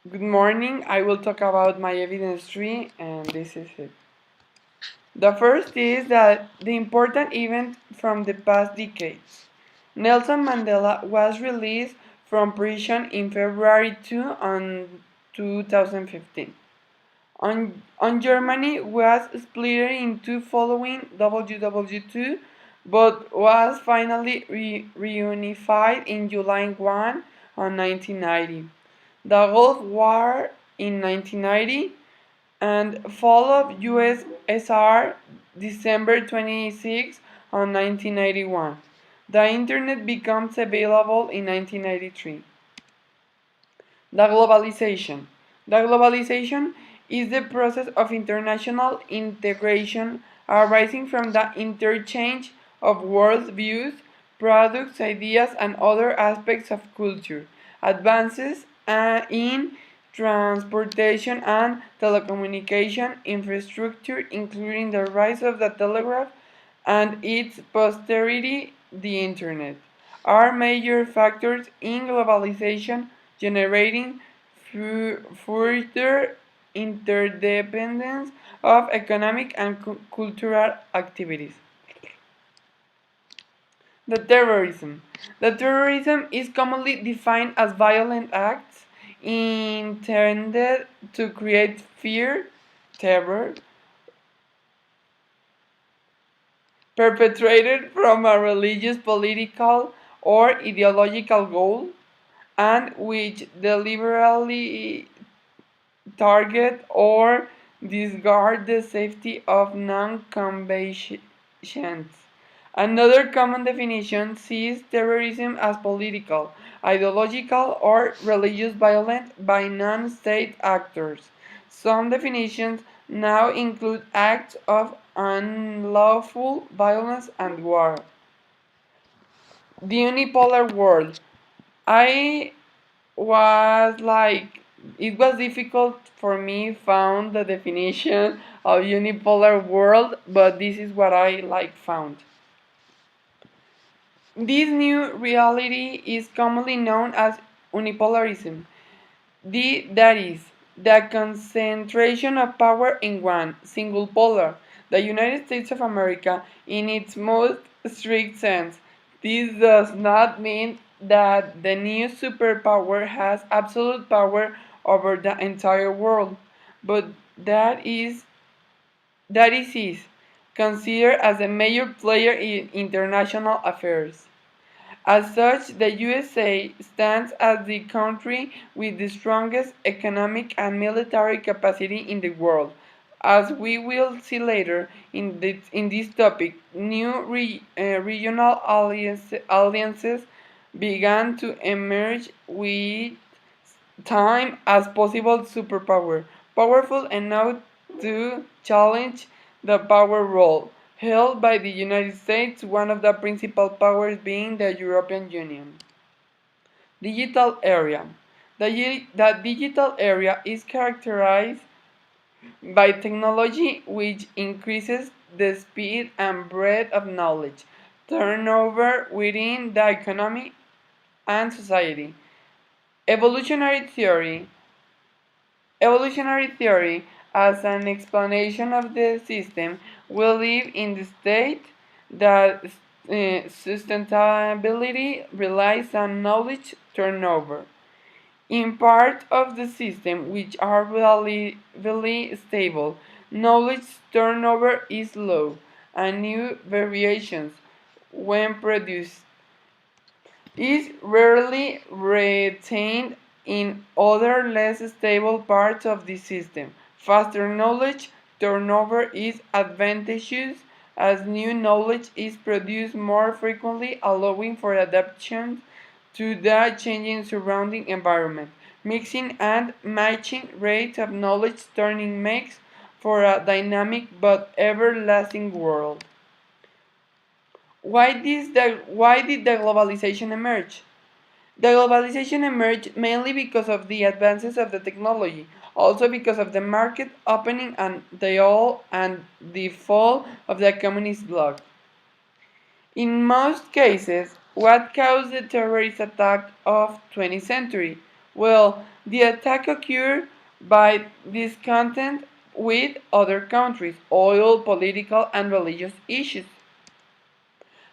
Good morning. I will talk about my evidence tree, and this is it. The first is that the important event from the past decades. Nelson Mandela was released from prison in February 2 on 2015. On Germany was split into following WW2, but was finally reunified in July 1 on 1990. The Gulf War in 1990 and fall of USSR December 26 on 1991. The Internet becomes available in 1993. The globalization. The globalization is the process of international integration arising from the interchange of world views, products, ideas, and other aspects of culture. Advances in transportation and telecommunication infrastructure, including the rise of the telegraph and its posterity, the Internet, are major factors in globalization, generating further interdependence of economic and cultural activities. The terrorism. The terrorism is commonly defined as violent acts intended to create fear, terror, perpetrated from a religious, political, or ideological goal, and which deliberately target or disregard the safety of non-combatants. Another common definition sees terrorism as political, ideological, or religious violence by non-state actors. Some definitions now include acts of unlawful violence and war. The unipolar world. I was like, it was difficult for me found the definition of unipolar world, but this is what I found. This new reality is commonly known as unipolarism. That is, the concentration of power in one single polar, the United States of America, in its most strict sense. This does not mean that the new superpower has absolute power over the entire world, but that is considered as a major player in international affairs. As such, the USA stands as the country with the strongest economic and military capacity in the world. As we will see later in this topic, new regional alliances began to emerge with time as possible superpower, powerful enough to challenge the power role held by the United States, one of the principal powers being the European Union. Digital area. The digital area is characterized by technology which increases the speed and breadth of knowledge turnover within the economy and society. Evolutionary theory. Evolutionary theory, as an explanation of the system, will live in the state that sustainability relies on knowledge turnover. In part of the system which are relatively stable, knowledge turnover is low, and new variations, when produced, is rarely retained in other less stable parts of the system. Faster knowledge turnover is advantageous as new knowledge is produced more frequently, allowing for adaptation to the changing surrounding environment. Mixing and matching rates of knowledge turning makes for a dynamic but everlasting world. Why did the globalization emerge? The globalization emerged mainly because of the advances of the technology, also because of the market opening and the fall of the communist bloc. In most cases, what caused the terrorist attack of 20th century Well, the attack occurred by discontent with other countries, oil, political, and religious issues.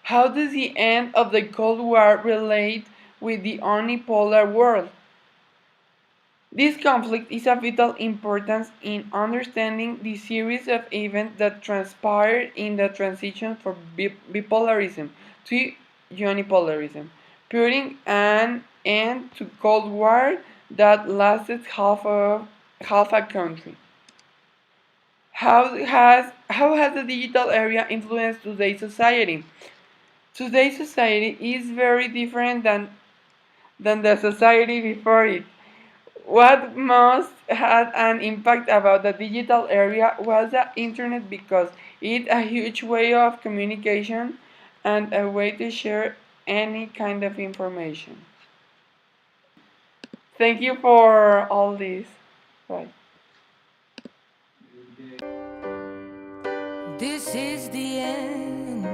How does the end of the Cold War relate with the unipolar world? This conflict is of vital importance in understanding the series of events that transpired in the transition from bipolarism to unipolarism, putting an end to Cold War that lasted half a century. How has the digital area influenced today's society? Today's society is very different than the society before it. What most had an impact about the digital area was the internet because it's a huge way of communication and a way to share any kind of information. Thank you for all this. Bye. This is the end.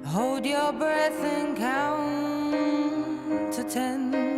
Hold your breath and count to 10.